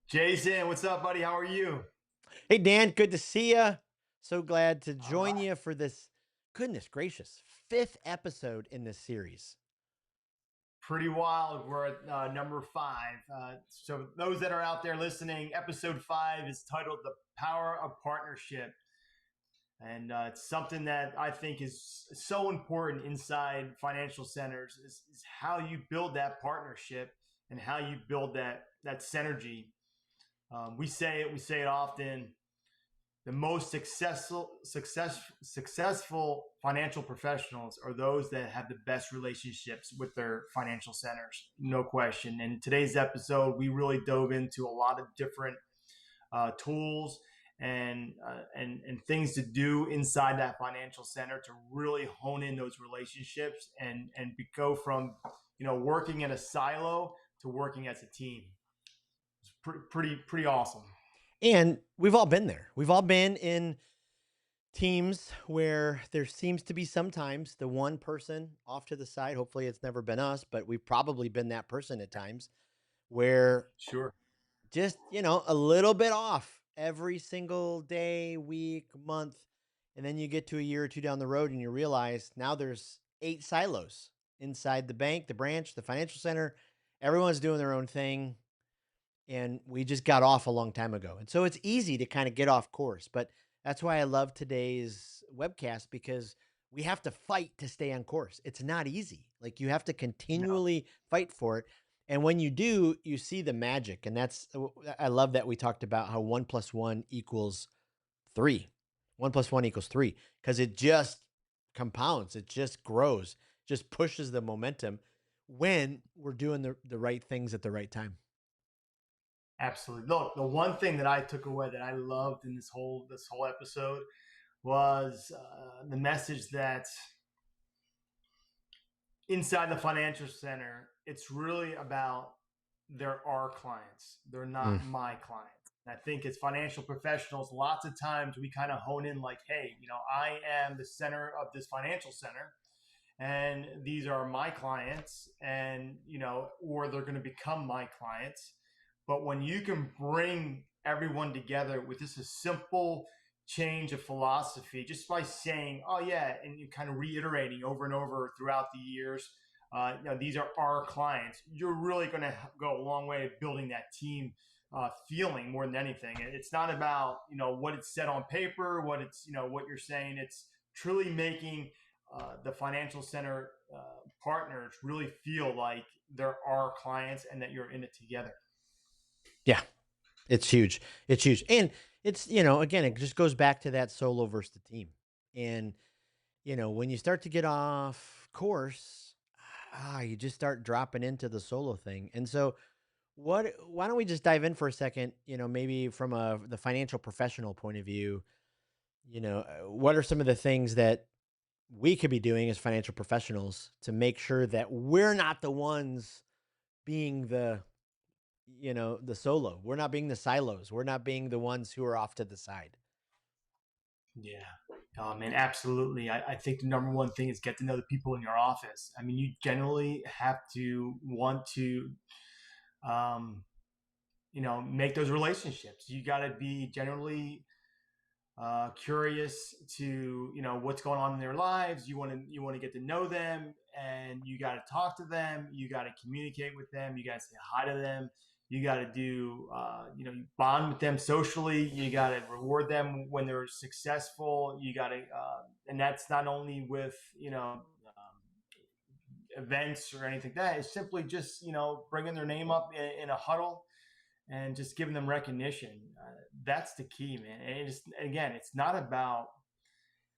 Jason, what's up, buddy? How are you? Hey, Dan, good to see you. So glad to All join right. you for this, goodness gracious, fifth episode in this series. Pretty wild. We're at number five. So, those that are out there listening, episode five is titled The Power of Partnership. And it's something that I think is so important inside financial centers is how you build that partnership and how you build that synergy. We say it often. The most successful financial professionals are those that have the best relationships with their financial centers, no question. In today's episode, we really dove into a lot of different tools and things to do inside that financial center to really hone in those relationships and go from working in a silo to working as a team. It's pretty awesome. And we've all been there. We've all been in teams where there seems to be sometimes the one person off to the side. Hopefully, it's never been us, but we've probably been that person at times where Sure. just, a little bit off every single day, week, month. And then you get to a year or two down the road and you realize now there's 8 silos inside the bank, the branch, the financial center. Everyone's doing their own thing. And we just got off a long time ago. And so it's easy to kind of get off course. But that's why I love today's webcast because we have to fight to stay on course. It's not easy. Like you have to No. continually fight for it. And when you do, you see the magic. And I love that we talked about how 1 + 1 = 3. 1 + 1 = 3 because it just compounds, it just grows, just pushes the momentum when we're doing the right things at the right time. Absolutely. Look, the one thing that I took away that I loved in this whole episode was the message that inside the financial center, it's really about there are clients. They're Mm. not my clients. And I think as financial professionals, lots of times we kind of hone in like, hey, I am the center of this financial center and these are my clients and or they're going to become my clients. But when you can bring everyone together with just a simple change of philosophy, just by saying, oh yeah, and you kind of reiterating over and over throughout the years, these are our clients, you're really going to go a long way of building that team feeling more than anything. It's not about what it's said on paper, what it's what you're saying. It's truly making the financial center partners really feel like there are clients and that you're in it together. Yeah, it's huge. It's huge. And it's, again, it just goes back to that solo versus the team. And, when you start to get off course, you just start dropping into the solo thing. And so, why don't we just dive in for a second, maybe from the financial professional point of view, what are some of the things that we could be doing as financial professionals to make sure that we're not the ones being the solo. We're not being the silos. We're not being the ones who are off to the side. Yeah. Man, absolutely. I think the number one thing is get to know the people in your office. I mean, you generally have to want to, um, make those relationships. You got to be generally curious to what's going on in their lives. You want to get to know them, and you got to talk to them. You got to communicate with them. You got to say hi to them. You got to do you bond with them socially. You got to reward them when they're successful. You got to and that's not only with events or anything like that. It's simply just bringing their name up in a huddle and just giving them recognition. That's the key, man. And it's not about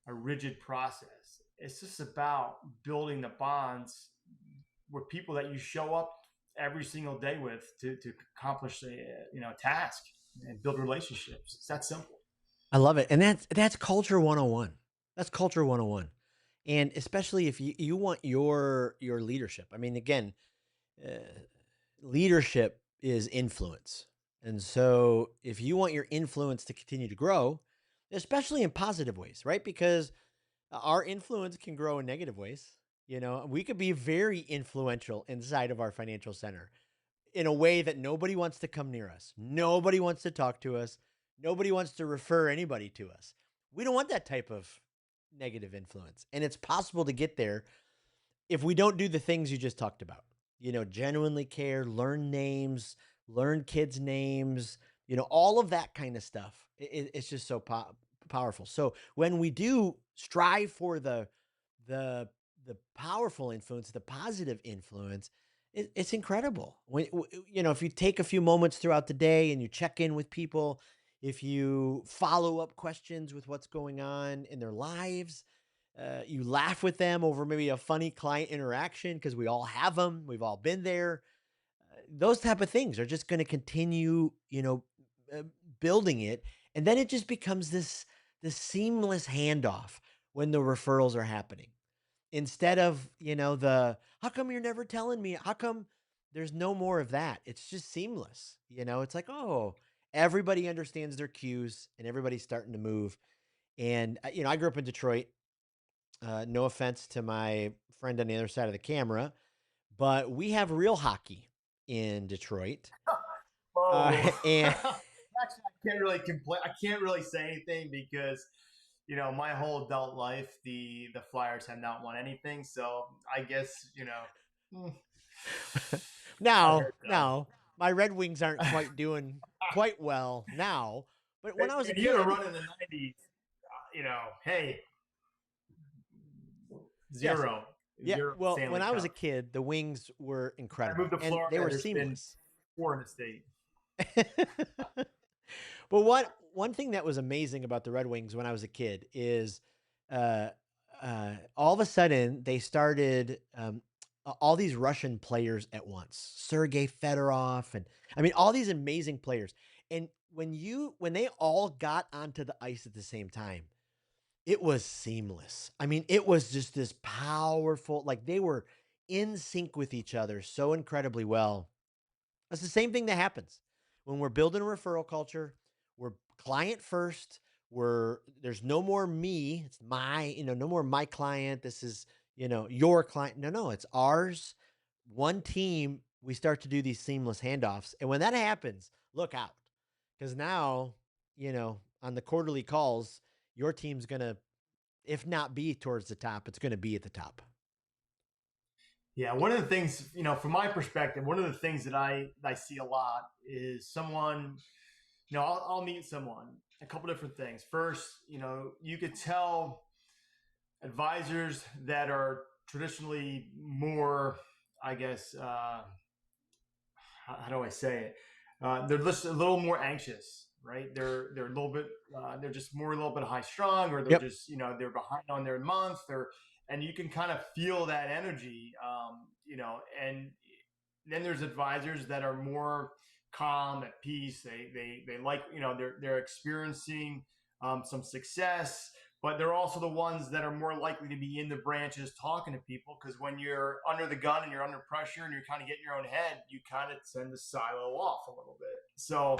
a rigid process. It's just about building the bonds with people that you show up every single day with to accomplish a task and build relationships. It's that simple. I love it. And that's culture 101. That's culture 101. And especially if you want your leadership. I mean, again, uh, leadership is influence. And so if you want your influence to continue to grow, especially in positive ways, right? Because our influence can grow in negative ways. We could be very influential inside of our financial center. in a way that nobody wants to come near us. Nobody wants to talk to us. Nobody wants to refer anybody to us. We don't want that type of negative influence. And it's possible to get there if we don't do the things you just talked about. Genuinely care, learn names, learn kids' names, all of that kind of stuff. It's just so powerful. So when we do strive for the powerful influence, the positive influence, it's incredible. If you take a few moments throughout the day and you check in with people, if you follow up questions with what's going on in their lives, you laugh with them over maybe a funny client interaction because we all have them. We've all been there. Those type of things are just going to continue, uh, building it, and then it just becomes this seamless handoff when the referrals are happening. Instead of, the how come you're never telling me? How come there's no more of that? It's just seamless. It's like, oh, everybody understands their cues and everybody's starting to move. And I grew up in Detroit. No offense to my friend on the other side of the camera, but we have real hockey in Detroit. Oh, And actually, I can't really complain. I can't really say anything because my whole adult life, the Flyers have not won anything. So I guess I now, heard so. now my Red Wings aren't quite doing quite well now, but when I was a And you had a kid, run in the '90s. Hey, yes, zero, yeah, zero well, when Stanley I was a Cups. kid, the Wings were I moved incredible to and they Florida. were There's been seamless. four in the state. But one thing that was amazing about the Red Wings when I was a kid is, uh, all of a sudden they started all these Russian players at once, Sergei Fedorov, and I mean all these amazing players. And when they all got onto the ice at the same time, it was seamless. I mean, it was just this powerful, like they were in sync with each other so incredibly well. That's the same thing that happens when we're building a referral culture. We're client first. There's no more me. It's no more my client. This is, your client. No, it's ours. One team. We start to do these seamless handoffs. And when that happens, look out. Because now, on the quarterly calls, your team's going to, if not be towards the top, it's going to be at the top. Yeah, one of the things, from my perspective, one of the things that I see a lot is someone, I'll meet someone, a couple different things. First, you could tell advisors that are traditionally more, I guess, how do I say it? They're just a little more anxious, right? They're a little bit, they're just more a little bit high strung, or they're Yep. just they're behind on their month, and you can kind of feel that energy, and then there's advisors that are more calm, at peace. They like they're experiencing some success, but they're also the ones that are more likely to be in the branches talking to people, because when you're under the gun and you're under pressure and you're kind of getting your own head, you kind of tend to silo off a little bit. So,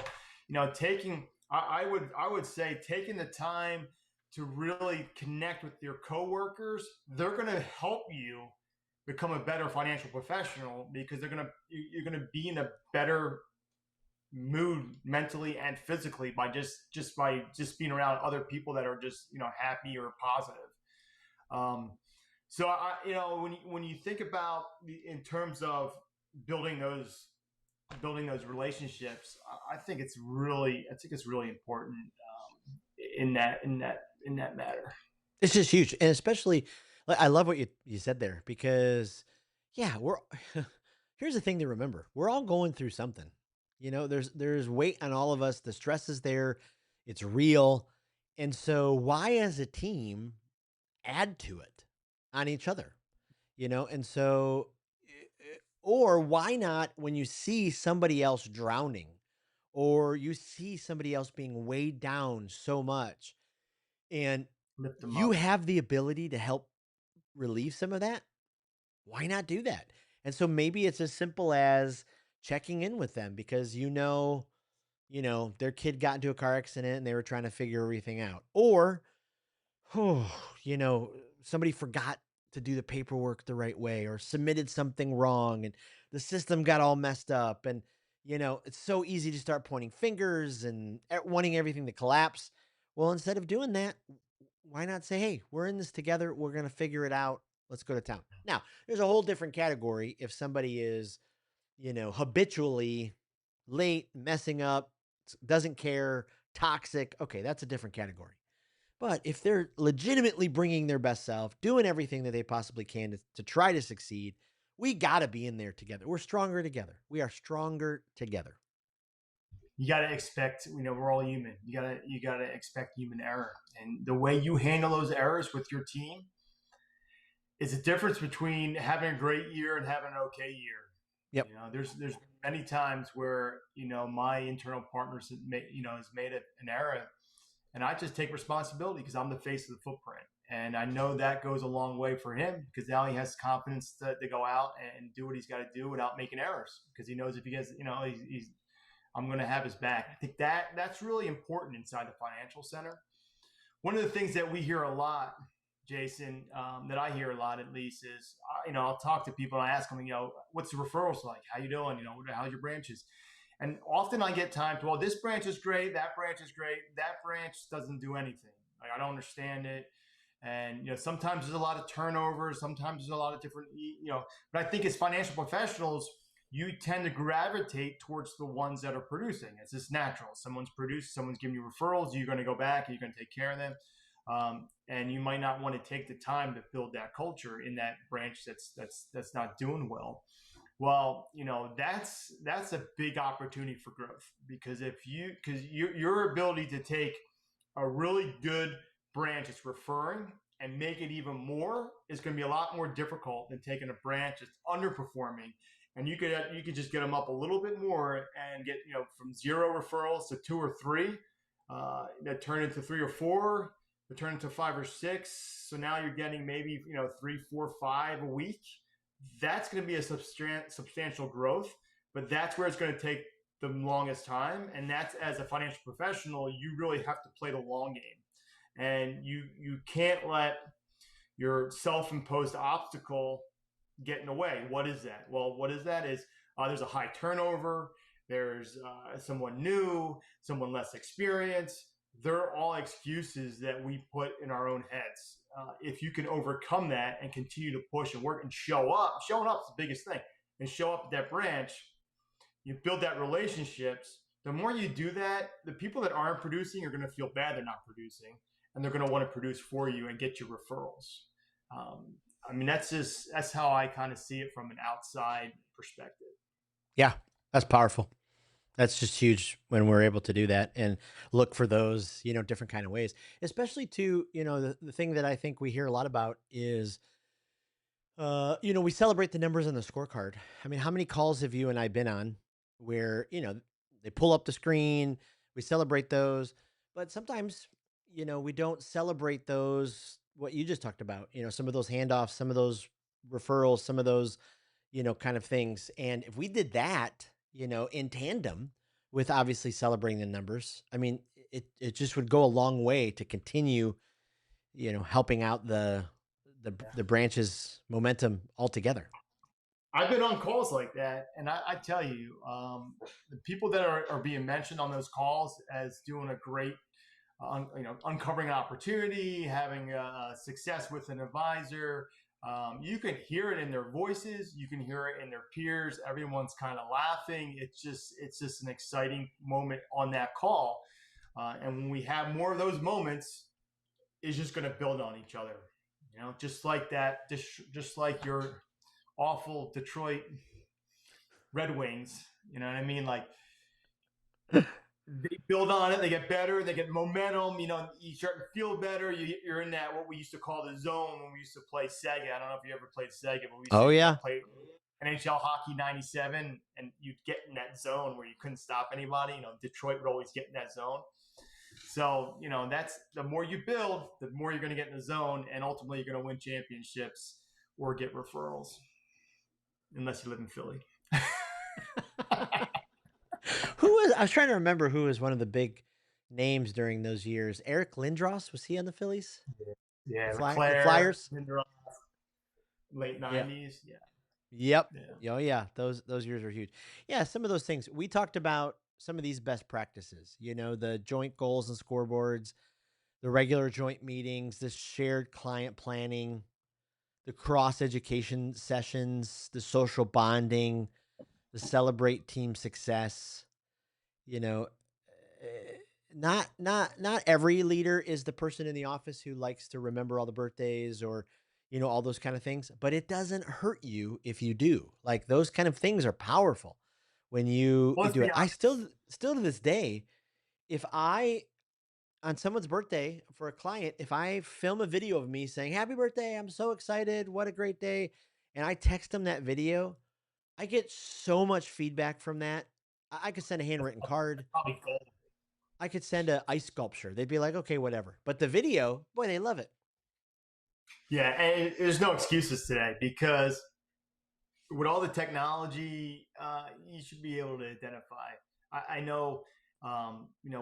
taking I would say taking the time to really connect with your coworkers, they're going to help you become a better financial professional, because you're going to be in a better mood mentally and physically by just being around other people that are just happy or positive. Um, so when you think about in terms of building those relationships, I think it's really important, in that matter. It's just huge, and especially, like, I love what you said there because, yeah, we're here's the thing to remember: we're all going through something. There's weight on all of us. The stress is there; it's real, and so why, as a team, add to it on each other? And so, or why not when you see somebody else drowning, or you see somebody else being weighed down so much, and Lift them you up. have the ability to help relieve some of that, why not do that? And so maybe it's as simple as checking in with them because their kid got into a car accident and they were trying to figure everything out. Or, oh, you know, somebody forgot to do the paperwork the right way or submitted something wrong and the system got all messed up, and it's so easy to start pointing fingers and wanting everything to collapse. Well, instead of doing that, why not say, hey, we're in this together, we're going to figure it out, let's go to town. Now, there's a whole different category if somebody is habitually late, messing up, doesn't care, toxic. Okay, that's a different category. But if they're legitimately bringing their best self, doing everything that they possibly can to try to succeed, we got to be in there together. We're stronger together. We are stronger together. You got to expect, we're all human. You got to expect human error. And the way you handle those errors with your team is the difference between having a great year and having an okay year. Yep. There's many times where, my internal partners has made an error, and I just take responsibility because I'm the face of the footprint. And I know that goes a long way for him because now he has confidence to go out and do what he's got to do without making errors, because he knows if he gets, I'm going to have his back. I think that's really important inside the financial center. One of the things that we hear a lot, Jason, that I hear a lot at least is, I'll talk to people and I ask them, what's the referrals like? How you doing? How's your branches? And often I get timed, well, this branch is great, that branch is great, that branch doesn't do anything. Like, I don't understand it. And, sometimes there's a lot of turnover. Sometimes there's a lot of different, but I think as financial professionals, you tend to gravitate towards the ones that are producing. It's just natural. Someone's produced, someone's giving you referrals. You're going to go back and you're going to take care of them. And you might not want to take the time to build that culture in that branch that's not doing well. Well, that's a big opportunity for growth, because your ability to take a really good branch that's referring and make it even more is going to be a lot more difficult than taking a branch that's underperforming. And you could just get them up a little bit more and get, from 0 referrals to 2 or 3, that turn into 3 or 4, that turn into 5 or 6. So now you're getting maybe, 3, 4, 5 a week. That's going to be a substantial growth, but that's where it's going to take the longest time. And that's, as a financial professional, you really have to play the long game. And you can't let your self-imposed obstacle get in the way. What is that? Well, what is that is there's a high turnover. There's someone new, someone less experienced. They're all excuses that we put in our own heads. If you can overcome that and continue to push and work and showing up is the biggest thing, and show up at that branch, you build that relationships. The more you do that, the people that aren't producing are going to feel bad they're not producing, and they're going to want to produce for you and get your referrals. That's how I kind of see it from an outside perspective. Yeah, that's powerful. That's just huge when we're able to do that and look for those, different kind of ways, especially to, the thing that I think we hear a lot about is, we celebrate the numbers on the scorecard. I mean, how many calls have you and I been on where, they pull up the screen, we celebrate those, but sometimes, we don't celebrate those, what you just talked about, some of those handoffs, some of those referrals, some of those, kind of things. And if we did that, in tandem with obviously celebrating the numbers, I mean, it just would go a long way to continue, helping out the branch's momentum altogether. I've been on calls like that, and I tell you, the people that are being mentioned on those calls as doing a great, uncovering an opportunity, having success with an advisor. You can hear it in their voices. You can hear it in their peers. Everyone's kind of laughing. It's just an exciting moment on that call. And when we have more of those moments, it's just going to build on each other. Just like that, just like your awful Detroit Red Wings. You know what I mean? Like, they build on it, they get better, they get momentum, you start to feel better. You're in that, what we used to call the zone when we used to play Sega. I don't know if you ever played Sega, but we used to play NHL Hockey 97, and you'd get in that zone where you couldn't stop anybody. Detroit would always get in that zone. So, that's, the more you build, the more you're going to get in the zone, and ultimately you're going to win championships or get referrals, unless you live in Philly. I was trying to remember who was one of the big names during those years. Eric Lindros, was he on the Phillies? Yeah, the Flyers. Lindros, late 90s. Yeah. Yep. Yeah. Oh yeah, those years are huge. Yeah, some of those things we talked about. Some of these best practices, the joint goals and scoreboards, the regular joint meetings, the shared client planning, the cross education sessions, the social bonding, the celebrate team success. You know, eh, not every leader is the person in the office who likes to remember all the birthdays or all those kind of things, but it doesn't hurt you if you do. Like those kind of things are powerful when you Well, let's do be it. I honest. still to this day, if I on someone's birthday for a client, if I film a video of me saying happy birthday, I'm so excited, what a great day, and I text them that video, I get so much feedback from that. I could send a handwritten card. That's probably gold. I could send a ice sculpture. They'd be like, okay, whatever. But the video, boy, they love it. Yeah, and there's no excuses today because with all the technology, you should be able to identify. I know,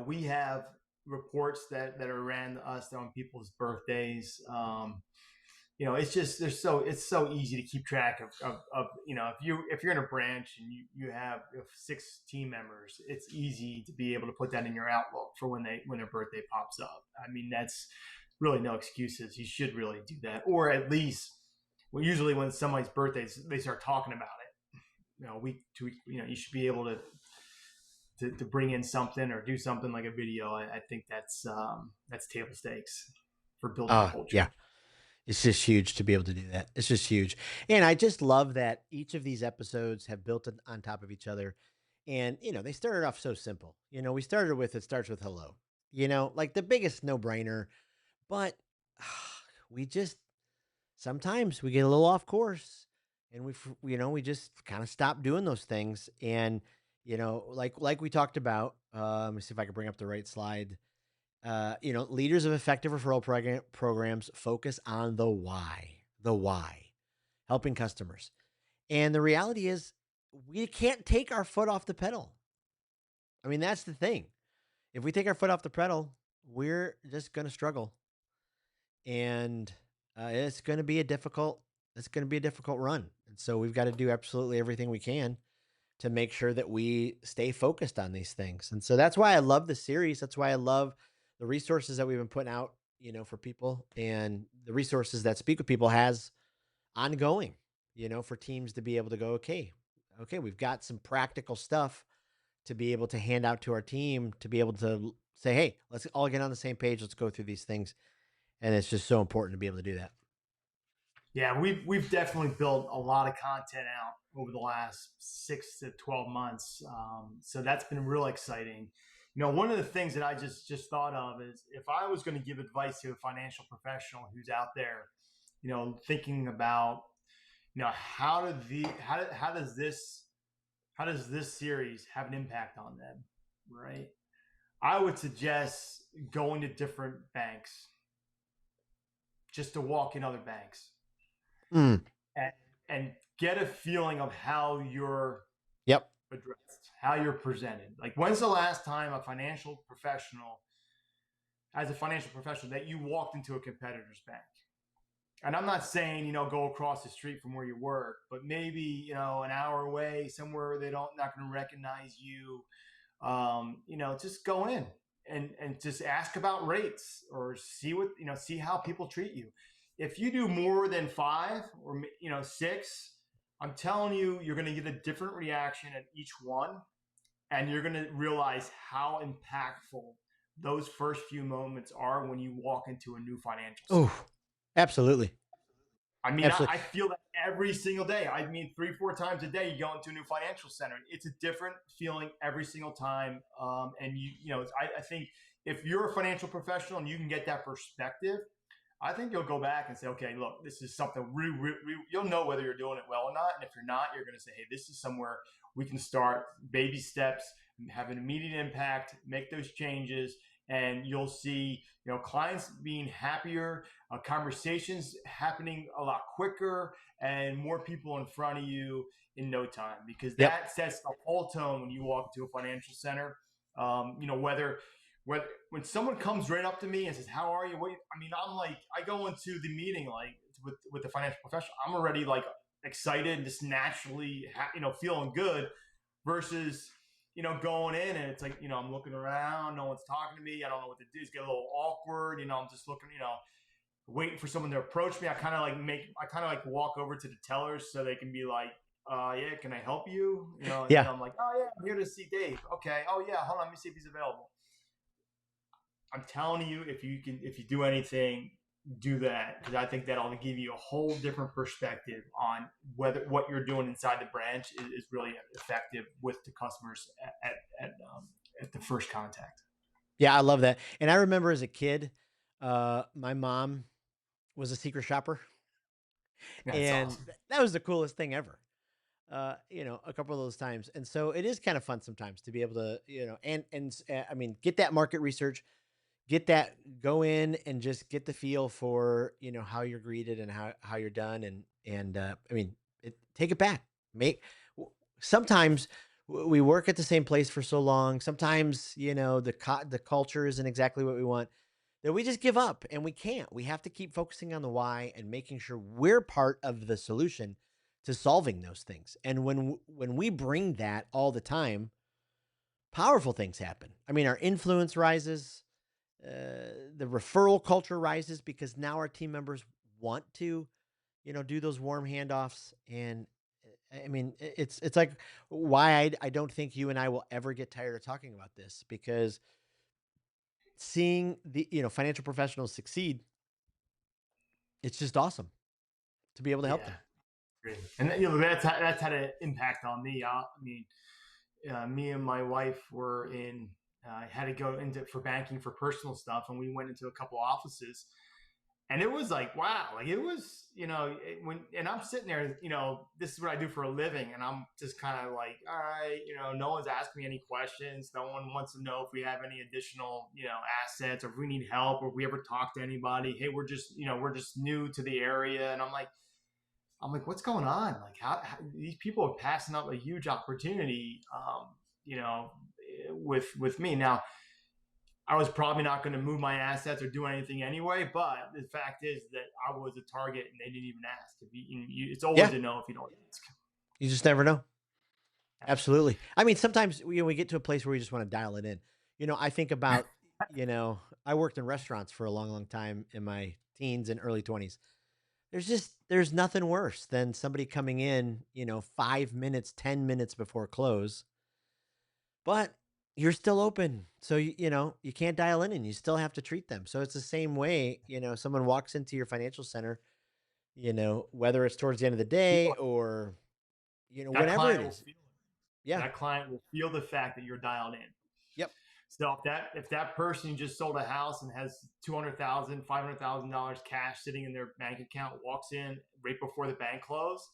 we have reports that are ran to us on people's birthdays. It's just it's so easy to keep track of if you're in a branch and you have 6 team members, it's easy to be able to put that in your Outlook for when their birthday pops up. I mean, that's really no excuses. You should really do that, or at least, well, usually when somebody's birthdays, they start talking about it. Week to week, you should be able to bring in something or do something like a video. I think that's table stakes for building culture. Yeah. It's just huge to be able to do that. It's just huge. And I just love that each of these episodes have built on top of each other. And, they started off so simple. We started with it starts with hello, like the biggest no brainer. But we just sometimes we get a little off course and we just kind of stop doing those things. And, like we talked about, let me see if I can bring up the right slide. Leaders of effective referral programs focus on the why, helping customers. And the reality is, we can't take our foot off the pedal. I mean, that's the thing. If we take our foot off the pedal, we're just going to struggle, and it's going to be a difficult. It's going to be a difficult run, and so we've got to do absolutely everything we can to make sure that we stay focused on these things. And so that's why I love the series. That's why I love the resources that we've been putting out, for people, and the resources that Speak with People has ongoing, for teams to be able to go, okay, we've got some practical stuff to be able to hand out to our team to be able to say, hey, let's all get on the same page. Let's go through these things. And it's just so important to be able to do that. Yeah, we've definitely built a lot of content out over the last 6 to 12 months. So that's been real exciting. One of the things that I just thought of is if I was going to give advice to a financial professional who's out there, thinking about, how does this series have an impact on them, right? I would suggest going to different banks just to walk in other banks Mm. and get a feeling of how you're Yep. addressed, how you're presented. Like, when's the last time as a financial professional, that you walked into a competitor's bank? And I'm not saying, go across the street from where you work, but maybe, an hour away, somewhere not going to recognize you. Just go in and just ask about rates or see how people treat you. If you do more than 5 or 6, I'm telling you, you're going to get a different reaction at each one, and you're going to realize how impactful those first few moments are when you walk into a new financial center. Oh, absolutely. I mean, Absolutely. I feel that every single day. I mean, 3-4 times a day, you go into a new financial center. It's a different feeling every single time. And I think if you're a financial professional and you can get that perspective, I think you'll go back and say, okay, look, this is something you'll know whether you're doing it well or not. And if you're not, you're going to say, hey, this is somewhere we can start baby steps, have an immediate impact, make those changes. And you'll see, clients being happier, conversations happening a lot quicker, and more people in front of you in no time, because Yep. that sets the whole tone when you walk to a financial center. Whether when someone comes right up to me and says, "How are you?" I'm like, I go into the meeting like with the financial professional. I'm already like excited, just naturally, feeling good versus, going in and it's like, I'm looking around, no one's talking to me. I don't know what to do. It's get a little awkward. I'm just looking, waiting for someone to approach me. I kind of like walk over to the tellers so they can be like, yeah, can I help you? And Yeah. I'm like, oh yeah, I'm here to see Dave. Okay. Oh yeah, hold on, let me see if he's available. I'm telling you, if you do anything, do that, because I think that'll give you a whole different perspective on whether what you're doing inside the branch is really effective with the customers at the first contact. Yeah, I love that. And I remember as a kid, my mom was a secret shopper, That's and awesome. that was the coolest thing ever. A couple of those times, and so it is kind of fun sometimes to be able to, I mean, get that market research, get that, go in and just get the feel for, how you're greeted and how you're done, and I mean, take it back. Sometimes we work at the same place for so long. Sometimes, the culture isn't exactly what we want, that we just give up, and we can't. We have to keep focusing on the why and making sure we're part of the solution to solving those things. And when we bring that all the time, powerful things happen. I mean, our influence rises, the referral culture rises because now our team members want to, do those warm handoffs. And I mean, it's like why I don't think you and I will ever get tired of talking about this, because seeing the, financial professionals succeed, it's just awesome to be able to help them. Great. And that's had an impact on me. I mean, me and my wife were had to go into for banking for personal stuff, and we went into a couple offices, and it was like, wow, like it was, and I'm sitting there, this is what I do for a living, and I'm just kind of like, all right, no one's asking me any questions, no one wants to know if we have any additional, assets, or if we need help, or if we ever talk to anybody. Hey, we're just new to the area, and I'm like, what's going on? Like, how these people are passing up a huge opportunity, with me. Now, I was probably not going to move my assets or do anything anyway, but the fact is that I was a target and they didn't even ask. It's always a no if you don't ask. You just never know. Absolutely. I mean, sometimes we get to a place where we just want to dial it in. I think about, I worked in restaurants for a long, long time in my teens and early 20s. There's nothing worse than somebody coming in, 5 minutes, 10 minutes before close, but you're still open. So, you can't dial in and you still have to treat them. So it's the same way, someone walks into your financial center, whether it's towards the end of the day or, whenever it is. Yeah. That client will feel the fact that you're dialed in. Yep. So if that person just sold a house and has $200,000, $500,000 cash sitting in their bank account, walks in right before the bank close,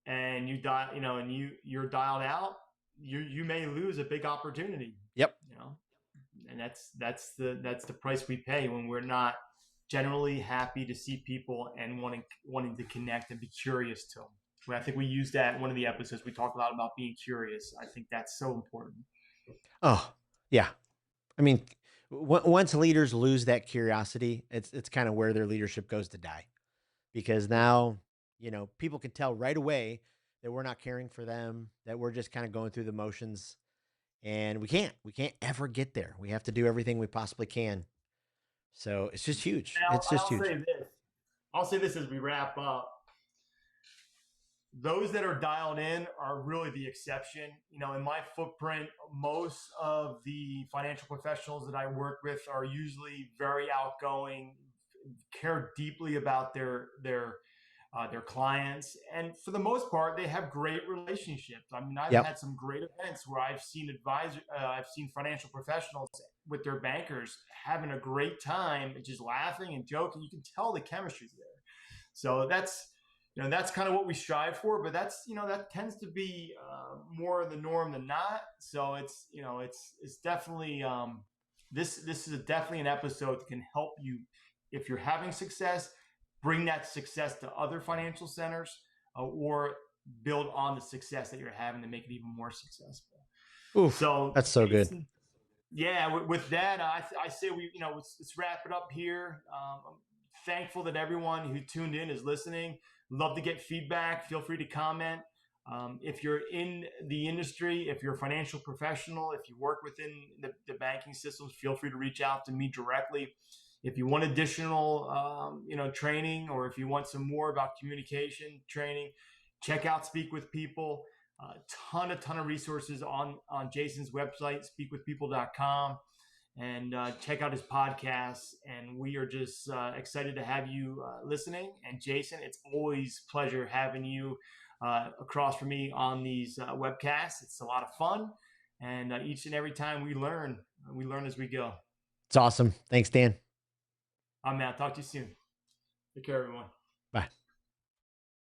and you dial, and you're dialed out, you may lose a big opportunity. Yep. And that's the price we pay when we're not generally happy to see people and wanting to connect and be curious to them. I think we used that in one of the episodes. We talked a lot about being curious. I think that's so important. Oh, yeah. I mean, once leaders lose that curiosity, it's kind of where their leadership goes to die, because now, people can tell right away that we're not caring for them, that we're just kind of going through the motions, and we can't ever get there. We have to do everything we possibly can. So it's just huge. It's just huge. I'll say this as we wrap up. Those that are dialed in are really the exception. In my footprint, most of the financial professionals that I work with are usually very outgoing, care deeply about their clients, and for the most part, they have great relationships. I mean, I've had some great events where I've seen financial professionals with their bankers having a great time, just laughing and joking. You can tell the chemistry's there. So that's kind of what we strive for, but that's, that tends to be more the norm than not. So it's definitely, this is definitely an episode that can help you if you're having success, bring that success to other financial centers, or build on the success that you're having to make it even more successful. Oof, so that's so good. Yeah. With that, I say let's wrap it up here. I'm thankful that everyone who tuned in is listening. Love to get feedback. Feel free to comment. If you're in the industry, if you're a financial professional, if you work within the banking systems, feel free to reach out to me directly. If you want additional, training, or if you want some more about communication training, check out Speak with People. A ton of resources on Jason's website, speakwithpeople.com, and check out his podcast. And we are just excited to have you listening. And Jason, it's always a pleasure having you across from me on these webcasts. It's a lot of fun, and each and every time we learn as we go. It's awesome. Thanks, Dan. I'm Matt. Talk to you soon. Take care, everyone. Bye.